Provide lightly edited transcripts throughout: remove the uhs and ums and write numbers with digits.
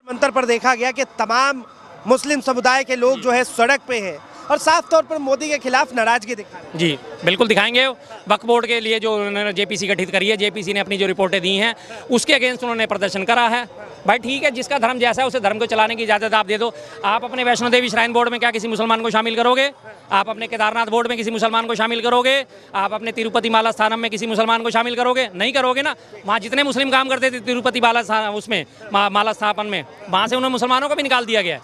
मंत्र पर देखा गया कि तमाम मुस्लिम समुदाय के लोग जो है सड़क पे हैं और साफ तौर पर मोदी के खिलाफ नाराजगी दिखा रहे हैं। जी बिल्कुल दिखाएंगे। वक्फ बोर्ड के लिए जो उन्होंने जेपीसी गठित करी है, जेपीसी ने अपनी जो रिपोर्टें दी हैं उसके अगेंस्ट उन्होंने प्रदर्शन करा है। भाई ठीक है, जिसका धर्म जैसा है उसे धर्म को चलाने की इजाज़त आप दे दो। आप अपने वैष्णो देवी श्राइन बोर्ड में क्या किसी मुसलमान को शामिल करोगे? आप अपने केदारनाथ बोर्ड में किसी मुसलमान को शामिल करोगे? आप अपने तिरुपति माला स्थानम में किसी मुसलमान को शामिल करोगे? नहीं करोगे ना। वहाँ जितने मुस्लिम काम करते थे तिरुपति उसमें माला स्थापन में, वहाँ से उन्हें मुसलमानों को भी निकाल दिया गया।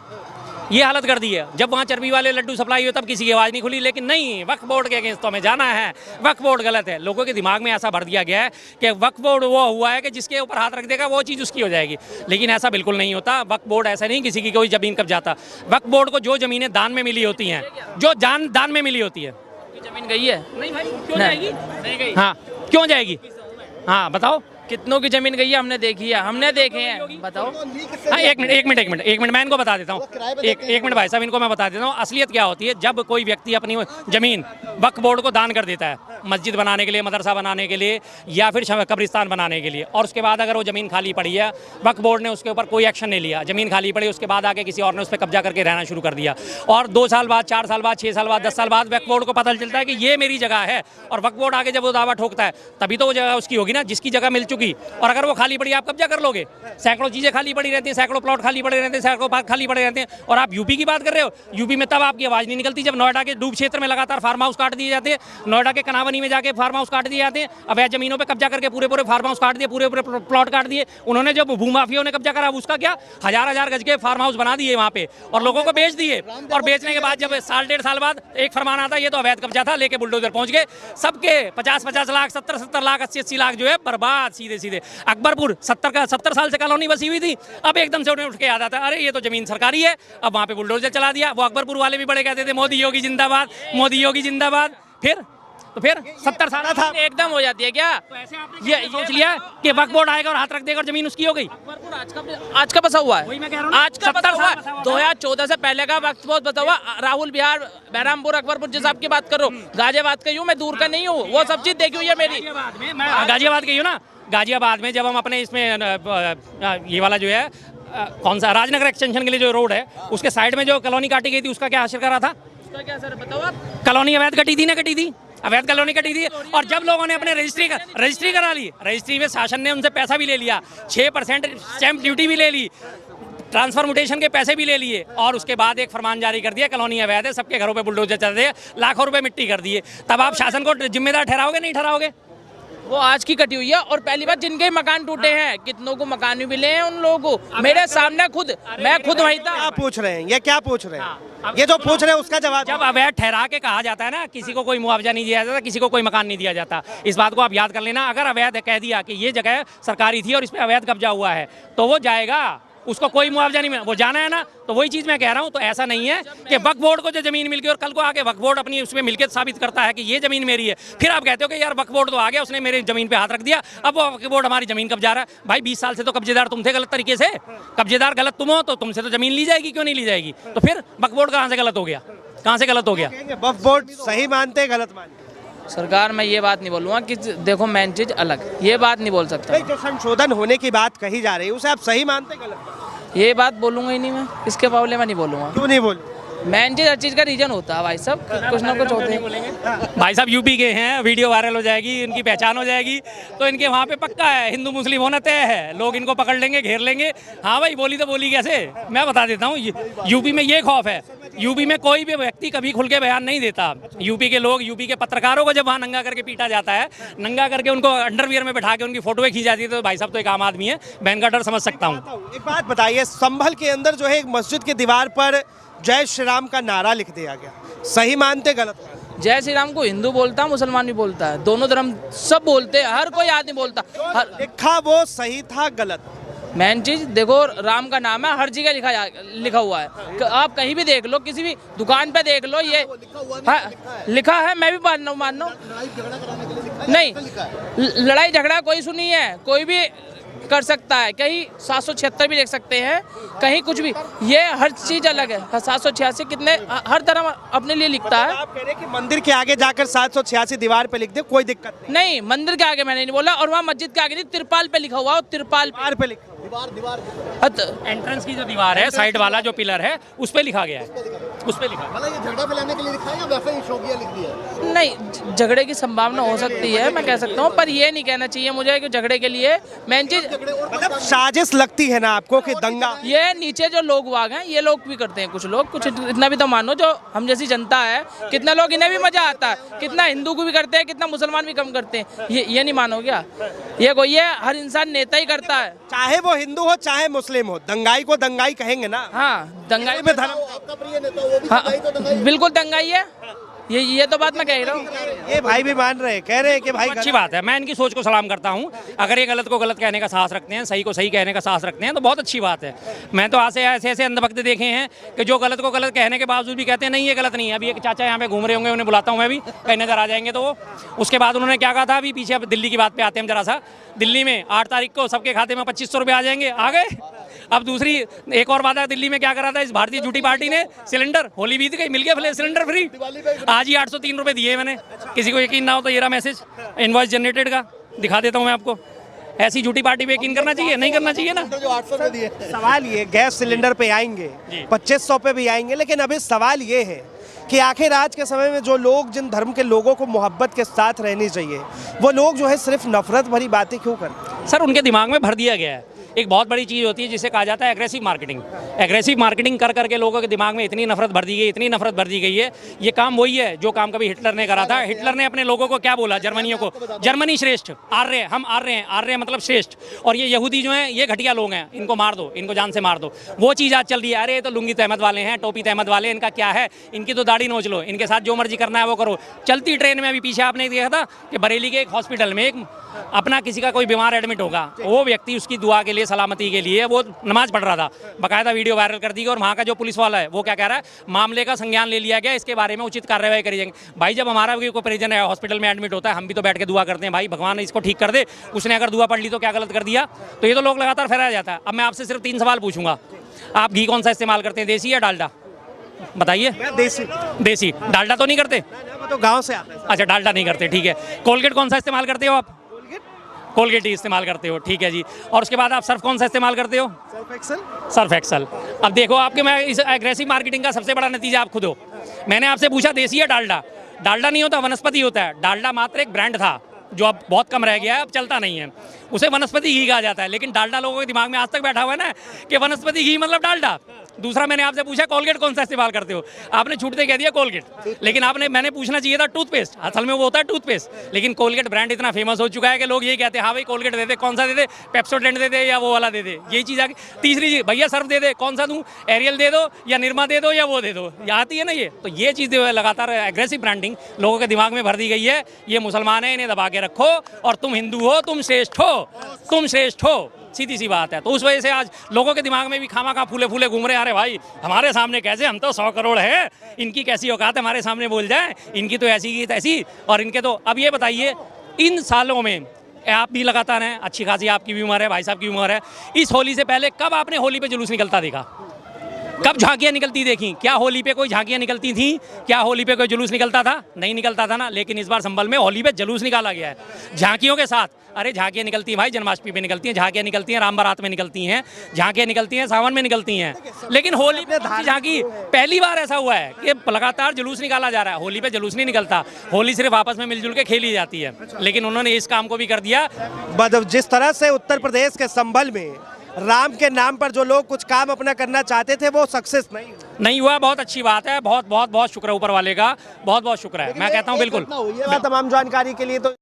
ये हालत कर दी है। जब वहाँ चर्बी वाले लड्डू सप्लाई हुए तब किसी की आवाज़ नहीं खुली, लेकिन नहीं, वक्फ बोर्ड के अगेंस्ट तो हमें जाना है, वक्फ बोर्ड गलत है। लोगों के दिमाग में ऐसा भर दिया गया है कि वक्फ बोर्ड वो हुआ है कि जिसके ऊपर हाथ रख देगा वो चीज़ उसकी हो जाएगी, लेकिन ऐसा बिल्कुल नहीं होता। वक्फ बोर्ड ऐसा नहीं किसी की कोई ज़मीन कब जाता। वक्फ बोर्ड को जो ज़मीनें दान में मिली होती हैं, जो दान में मिली होती है, जमीन गई है? नहीं भाई, क्यों जाएगी? नहीं गई। हाँ, क्यों जाएगी? हाँ बताओ, कितनों की जमीन गई है? हमने देखी है, हमने देखे हैं, बताओ। हाँ एक मिनट मैं इनको बता देता हूँ। एक मिनट भाई साहब, इनको मैं बता देता हूँ असलियत क्या होती है। जब कोई व्यक्ति अपनी ज़मीन वक्फ बोर्ड को दान कर देता है, मस्जिद बनाने के लिए, मदरसा बनाने के लिए या फिर कब्रिस्तान बनाने के लिए, और उसके बाद अगर वो ज़मीन खाली पड़ी है, वक्फ बोर्ड ने उसके ऊपर कोई एक्शन नहीं लिया, ज़मीन खाली पड़ी, उसके बाद आके किसी और ने उस पर कब्जा करके रहना शुरू कर दिया, और 2 साल बाद, 4 साल बाद, 6 साल बाद, 10 साल बाद वक्फ बोर्ड को पता चलता है कि ये मेरी जगह है, और वक्फ बोर्ड आगे जब वो दावा ठोकता है तभी तो वो जगह उसकी होगी ना, जिसकी जगह मिल चुकी। और अगर वो खाली पड़ी आप कब्जा कर लोगे? सैकड़ों चीज़ें खाली पड़ी रहती हैं, सैकड़ों प्लॉट खाली पड़े रहते हैं, सैकड़ों पार्क खाली पड़े रहते हैं, और आप यूपी की बात कर रहे हो। यूपी में तब आपकी आवाज़ नहीं निकलती जब नोएडा के डूब क्षेत्र में लगातार फार्म हाउस काट दिए जाते हैं, नोएडा के कनावनी में जाके फार्म हाउस काट दिए जाते हैं, अवैध जमीनों पे कब्जा करके पूरे फार्म हाउस काट दिए, पूरे प्लॉट काट दिए उन्होंने। जो भूमाफियों ने कब्जा करा उसका क्या, हजार गज के फार्म हाउस बना दिए वहाँ पे और लोगों को बेच दिए, और बेचने के बाद जब साल 1.5 साल बाद एक फरमान आता है ये तो अवैध कब्जा था, लेके बुलडोजर पहुंच गए, सबके 50-50 लाख, 70-70 लाख, 80-80 लाख जो है बर्बाद सीधे। अकबरपुर 70 साल से कॉलोनी बसी हुई थी, अब एकदम से उन्हें उठ के याद आता है अरे ये तो जमीन सरकारी है, अब वहाँ पे बुलडोजर चला दिया। वो अकबरपुर वाले भी बड़े कहते थे मोदी योगी जिंदाबाद, मोदी योगी जिंदाबाद। फिर 70 साल था एकदम हो जाती है क्या? तो ऐसे आपने ये सोच लिया कि वक्फ बोर्ड आएगा और हाथ रख देगा और जमीन उसकी हो गई। आज का बसा हुआ है, वही मैं कह रहा हूं, आज का बसा हुआ है। 2014 से पहले का वक्त बहुत बसा हुआ। राहुल बिहार, बहरामपुर, अकबरपुर जिस आपकी बात करो, गाजियाबाद का हूँ मैं, दूर का नहीं हूँ, वो सब चीज देखी हुई है मेरी। गाजियाबाद की हूँ ना, गाजियाबाद में जब हम अपने इसमें ये वाला जो है कौन सा राजनगर एक्सटेंशन के लिए जो रोड है उसके साइड में जो कॉलोनी काटी गई थी उसका क्या असर करा था? उसका क्या असर बताओ आप? कॉलोनी अवैध कटी थी, अवैध कॉलोनी कटी थी, और जब लोगों ने अपने रजिस्ट्री करा ली, रजिस्ट्री में शासन ने उनसे पैसा भी ले लिया, 6% स्टैंप ड्यूटी भी ले ली, ट्रांसफर म्यूटेशन के पैसे भी ले लिए, और उसके बाद एक फरमान जारी कर दिया कॉलोनी अवैध है, सबके घरों पे बुलडोजर चल रहे हैं, लाखों रुपए मिट्टी कर दिए। तब आप शासन को जिम्मेदार ठहराओगे? नहीं ठहराओगे। वो आज की कटी हुई है। और पहली बात, जिनके मकान टूटे हैं, कितनों को मकान भी मिले हैं उन लोगों को, मेरे सामने मैं खुद वहीं था। क्या पूछ रहे हैं? ये क्या पूछ रहे हैं? ये जो पूछ रहे हैं उसका जवाब। जब अवैध ठहरा के कहा जाता है ना, किसी को कोई मुआवजा नहीं दिया जाता, किसी को कोई मकान नहीं दिया जाता, इस बात को आप याद कर लेना। अगर अवैध कह दिया कि ये जगह सरकारी थी और इस पर अवैध कब्जा हुआ है तो वो जाएगा, उसको कोई मुआवजा नहीं मिला, वो जाना है ना। तो वही चीज़ मैं कह रहा हूँ। तो ऐसा नहीं है कि वक्फ बोर्ड को जो जमीन मिल गई और कल को आके वक्फ बोर्ड अपनी उसमें मिलकियत साबित करता है कि ये जमीन मेरी है, फिर आप कहते हो कि यार वक्फ बोर्ड तो आ गया, उसने मेरी जमीन पे हाथ रख दिया, अब वो वक्फ बोर्ड हमारी जमीन कब्जा रहा है। भाई 20 साल से तो कब्जेदार तुम थे गलत तरीके से, कब्जेदार गलत तुम हो तो तुमसे तो जमीन ली जाएगी, क्यों नहीं ली जाएगी? तो फिर वक्फ बोर्ड कहाँ से गलत हो गया? कहाँ से गलत हो गया? वक्फ बोर्ड सही मानते गलत मानते? सरकार, मैं ये बात नहीं बोलूँगा कि देखो मेन चीज अलग, ये बात नहीं बोल सकता। जो संशोधन होने की बात कही जा रही है उसे आप सही मानते गलत? ये बात बोलूँगा ही नहीं मैं, इसके मामले में नहीं बोलूँगा। क्यों नहीं बोल? मेन चीज हर चीज का रीजन होता है भाई साहब, कुछ ना कुछ होते हैं। भाई साहब यूपी के हैं, वीडियो वायरल हो जाएगी, इनकी पहचान हो जाएगी, तो इनके वहाँ पे पक्का है हिंदू मुस्लिम होना तय है, लोग इनको पकड़ लेंगे, घेर लेंगे। हाँ भाई, बोली तो बोली कैसे, मैं बता देता हूँ। यूपी में ये खौफ है, यूपी में कोई भी व्यक्ति कभी खुल के बयान नहीं देता। यूपी के लोग, यूपी के पत्रकारों को जब वहाँ नंगा करके पीटा जाता है, नंगा करके उनको अंडरवियर में बैठा के उनकी फोटोएं खींची जाती है, तो भाई साहब तो एक आम आदमी है, बहन का डर समझ सकता हूँ। एक बात बताइए, संभल के अंदर जो है एक मस्जिद की दीवार पर जय श्री राम का नारा लिख दिया गया, सही मानते गलत? जय श्री राम को हिंदू बोलता है, मुसलमान भी बोलता है, दोनों धर्म सब बोलते हैं, हर कोई आदमी बोलता। लिखा वो सही था गलत? मेन चीज देखो, राम का नाम है, हर जगह लिखा हुआ है। आप कहीं भी देख लो, किसी भी दुकान पे देख लो, ये लिखा है। मैं भी मान रहा हूँ, नहीं लड़ाई झगड़ा कोई सुनी है, कोई भी कर सकता है, कहीं 776 भी देख सकते हैं, कहीं कुछ भी, ये हर चीज अलग है। 786 कितने, हर धर्म अपने लिए लिखता है। आप कह रहे हैं कि मंदिर के आगे जाकर 786 दीवार पे लिख दे, कोई दिक्कत नहीं, मंदिर के आगे मैंने नहीं बोला, और वहाँ मस्जिद के आगे नहीं, तिरपाल पे लिखा हुआ, तिरपाल पे लिखा एंट्रेंस की जो दीवार है, साइड वाला जो पिलर है, उस पे लिखा गया है, उस पे लिखा है। मतलब ये झगड़ा फैलाने के लिए लिखा है या वैसे ही शौकिया लिख दिया है? नहीं, झगड़े की संभावना हो सकती है, मैं कह सकता हूँ, पर ये नहीं कहना चाहिए मुझे कि झगड़े के लिए मेन चीज मतलब साजिश लगती है ना आपको कि दंगा? ये नीचे जो लोग वाग हैं ये लोग भी करते हैं, कुछ लोग, कुछ इतना भी तो मानो जो हम जैसी जनता है, कितने लोग इन्हें भी मजा आता है, कितना हिंदू को भी करते हैं, कितना मुसलमान भी कम करते हैं, ये नहीं मानो क्या? ये कोई है, हर इंसान नेता ही करता है, चाहे वो हिंदू हो चाहे मुस्लिम हो, दंगाई को दंगाई कहेंगे ना। हाँ दंगाई में धर्म आपका प्रिय नेता वो भी हाँ, दंगाई तो दंगाई। बिल्कुल दंगाई है, ये तो बात मैं कह रहा हूँ। ये भाई भी मान रहे हैं, कह रहे हैं कि भाई अच्छी बात है, मैं इनकी सोच को सलाम करता हूँ। अगर ये गलत को गलत कहने का साहस रखते हैं, सही को सही कहने का साहस रखते हैं, तो बहुत अच्छी बात है। मैं तो ऐसे ऐसे अंधभक्त देखे हैं कि जो गलत को गलत कहने के बावजूद भी कहते हैं नहीं ये गलत नहीं है। अभी एक चाचा यहाँ पे घूम रहे होंगे, उन्हें बुलाता हूँ मैं भी, कहीं नजर आ जाएंगे तो वो। उसके बाद उन्होंने क्या कहा था, अभी पीछे अब दिल्ली की बात पे आते हैं जरा सा। दिल्ली में 8 तारीख को सबके खाते में 2500 रुपये आ जाएंगे, आ गए। अब दूसरी एक और वादा दिल्ली में क्या करा था इस भारतीय झूठी पार्टी ने, सिलेंडर, होली बीत गई, मिल गया सिलेंडर फ्री। आज ही 803 रुपये दिए मैंने। किसी को यकीन ना हो तो ये रहा मैसेज इनवॉइस जनरेटेड का, दिखा देता हूँ मैं आपको। ऐसी झूठी पार्टी पे यकीन करना चाहिए? नहीं करना चाहिए ना। जो 800 में दिए। सवाल ये, गैस सिलेंडर पे आएंगे, 2500 पे भी आएंगे, लेकिन अभी सवाल ये है कि आखिर आज के समय में जो लोग, जिन धर्म के लोगों को मोहब्बत के साथ रहनी चाहिए, वो लोग जो है सिर्फ नफरत भरी बातें क्यों करते? सर उनके दिमाग में भर दिया गया है। एक बहुत बड़ी चीज़ होती है जिसे कहा जाता है एग्रेसिव मार्केटिंग। एग्रेसिव मार्केटिंग कर करके लोगों के दिमाग में इतनी नफरत भर दी गई, इतनी नफरत भर दी गई है। ये काम वही है जो काम कभी हिटलर ने करा था। हिटलर ने अपने लोगों को क्या बोला, जर्मनियों को, जर्मनी श्रेष्ठ, आर्य, हम आर्य हैं, आर्य मतलब श्रेष्ठ। और ये यहूदी जो हैं ये घटिया लोग हैं, इनको मार दो, इनको जान से मार दो। वो चीज़ आज चल रही है, अरे ये तो लुंगी तहमद वाले हैं, टोपी तहमद वाले, इनका क्या है, इनकी तो दाढ़ी नोच लो, इनके साथ जो मर्जी करना है वो करो। चलती ट्रेन में अभी पीछे आपने देखा था कि बरेली के एक हॉस्पिटल में एक अपना किसी का कोई बीमार एडमिट होगा, वो व्यक्ति उसकी दुआ के लिए, सलामती के लिए वो नमाज पढ़ रहा था, बाकायदा वीडियो वायरल कर दी। और वहाँ का जो पुलिस वाला है वो क्या कह रहा है, मामले का संज्ञान ले लिया गया, इसके बारे में उचित कार्रवाई करी जाएगी। भाई जब हमारा भी कोई परिजन है हॉस्पिटल में एडमिट होता है, हम भी तो बैठ के दुआ करते हैं, भाई भगवान इसको ठीक कर दे। उसने अगर दुआ पढ़ ली तो क्या गलत कर दिया? तो ये तो लोग लगातार फैलाया जाता है। अब मैं आपसे सिर्फ 3 सवाल पूछूंगा, आप घी कौन सा इस्तेमाल करते हैं, देसी या डालडा? बताइए। देसी। देसी, डालडा तो नहीं करते? वो तो गांव से आता है। अच्छा, डालडा नहीं करते, ठीक है। कोलगेट कौन सा इस्तेमाल करते हो आप? कोलगेट ही इस्तेमाल करते हो, ठीक है जी। और उसके बाद आप सर्फ कौन सा इस्तेमाल करते हो? Surf Excel. Surf Excel. अब देखो आपके, मैं इस एग्रेसिव मार्केटिंग का सबसे बड़ा नतीजा आप खुद हो। मैंने आपसे पूछा देसी या डालडा, डालडा नहीं होता, वनस्पति होता है। डालडा मात्र एक ब्रांड था जो अब बहुत कम रह गया है, अब चलता नहीं है, उसे वनस्पति घी कहा जाता है। लेकिन डालडा लोगों के दिमाग में आज तक बैठा हुआ है ना कि वनस्पति घी मतलब डालडा। दूसरा, मैंने आपसे पूछा कोलगेट कौन सा इस्तेमाल करते हो, आपने छूटते कह दिया कोलगेट। लेकिन मैंने पूछना चाहिए था टूथपेस्ट, असल में वो होता है टूथपेस्ट। लेकिन कोलगेट ब्रांड इतना फेमस हो चुका है कि लोग ये कहते हैं हाँ भाई कोलगेट दे दे, कौन सा दे दे, पेप्सोडेंट दे दे या वो वाला दे दे, यही चीज़ आ गई। तीसरी चीज़, भैया सर्फ दे दे, कौन सा दूँ, एरियल दे दो या निरमा दे दो या वो दे दो, ये आती है ना ये। तो ये चीज़ लगातार एग्रेसिव ब्रांडिंग लोगों के दिमाग में भर दी गई है। ये मुसलमान है, इन्हें दबा के रखो, और तुम हिंदू हो, तुम श्रेष्ठ हो, तुम श्रेष्ठ हो, सीधी सी बात है। तो उस वजह से आज लोगों के दिमाग में भी खामा खा फूले फूले घूम रहे हैं, अरे भाई हमारे सामने कैसे, हम तो 100 करोड़ है, इनकी कैसी औकात है हमारे सामने बोल जाए, इनकी तो ऐसी की तैसी, और इनके तो। अब ये बताइए, इन सालों में आप भी लगातार हैं, अच्छी खासी आपकी भी उम्र है, भाई साहब की उम्र है, इस होली से पहले कब आपने होली पे जुलूस निकलता देखा? कब झांकियाँ निकलती देखी? क्या होली पे कोई झांकियाँ निकलती थी? क्या होली पे कोई जुलूस निकलता था? नहीं निकलता था ना। लेकिन इस बार संभल में होली पे जुलूस निकाला गया है झांकियों के साथ। अरे झांकियाँ निकलती हैं भाई, जन्माष्टमी पे निकलती हैं, झांकियाँ निकलती हैं राम बारात में निकलती हैं, झांकियाँ निकलती हैं सावन में निकलती हैं। लेकिन होली पे झांकी पहली बार ऐसा हुआ है कि लगातार जुलूस निकाला जा रहा है। होली पे जुलूस नहीं निकलता, होली सिर्फ आपस में मिलजुल के खेली जाती है। लेकिन उन्होंने इस काम को भी कर दिया। जिस तरह से उत्तर प्रदेश के संभल में राम के नाम पर जो लोग कुछ काम अपना करना चाहते थे वो सक्सेस नहीं हुआ। बहुत अच्छी बात है, बहुत बहुत बहुत शुक्र है ऊपर वाले का, बहुत बहुत शुक्र है, मैं कहता हूँ बिल्कुल। तमाम जानकारी के लिए तो